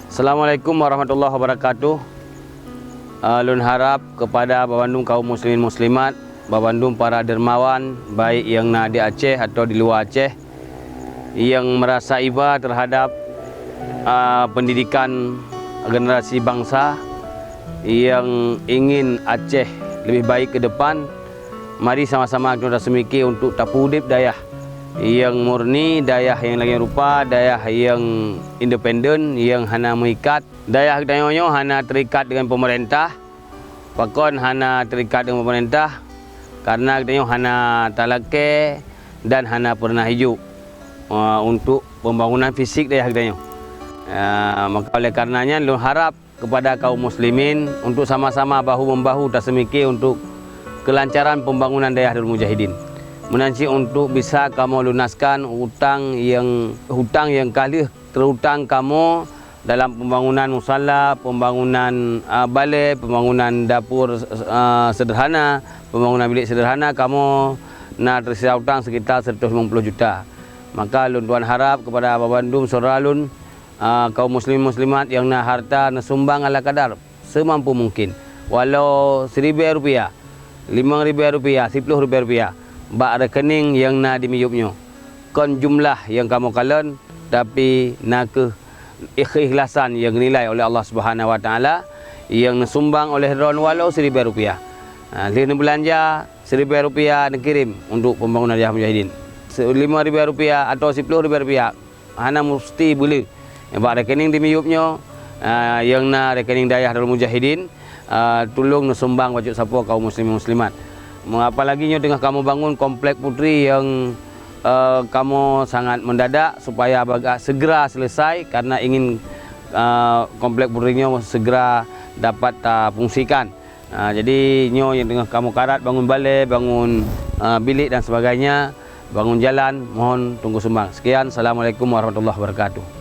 Assalamualaikum warahmatullahi wabarakatuh. Lun harap kepada Babandung kaum muslimin muslimat, Babandung para dermawan baik yang di Aceh atau di luar Aceh yang merasa iba terhadap pendidikan generasi bangsa yang ingin Aceh lebih baik ke depan. Mari sama-sama kita semiki untuk tapudip dayah yang murni, dayah yang lagi rupa, dayah yang independen, yang hana mengikat. Dayah kita hana terikat dengan pemerintah, pakon hana terikat dengan pemerintah, karena kita hana talake dan hana pernah hijuk untuk pembangunan fisik dayah kita. Maka oleh karenanya lu harap kepada kaum muslimin untuk sama-sama bahu-membahu tasemiki untuk kelancaran pembangunan dayah Darul Mujahidin. Menanti untuk bisa kamu lunaskan hutang yang kali terhutang kamu dalam pembangunan musala, pembangunan balai, pembangunan dapur sederhana, pembangunan bilik sederhana, kamu nak tersisa hutang sekitar 150 juta. Maka lun tuan harap kepada Babandung Soralun, kaum muslim muslimat yang nak harta nak sumbang ala kadar semampu mungkin, walau RM1,000, RM5,000, RM10,000, bak rekening yang nak dimiyupnya. Kon jumlah yang kamu kalen, tapi nak ke ikhlasan yang nilai oleh Allah Subhanahu Wa Taala yang sumbang oleh ron walau RM1,000. Lini belanja RM1,000 nak kirim untuk pembangunan Dayah Mujahidin. RM5,000 atau RM10,000 hana mesti boleh. Bak rekening dimiyupnya yang nak rekening Dayah Darul Mujahidin, tolong sumbang wajib siapa kaum muslimin muslimat. Apalagi dengan kamu bangun komplek putri yang kamu sangat mendadak supaya agak segera selesai, karena ingin komplek putrinya segera dapat fungsikan. Jadi yang dengan kamu karat bangun balai, bangun bilik dan sebagainya, bangun jalan, mohon tunggu sumbang. Sekian, Assalamualaikum warahmatullahi wabarakatuh.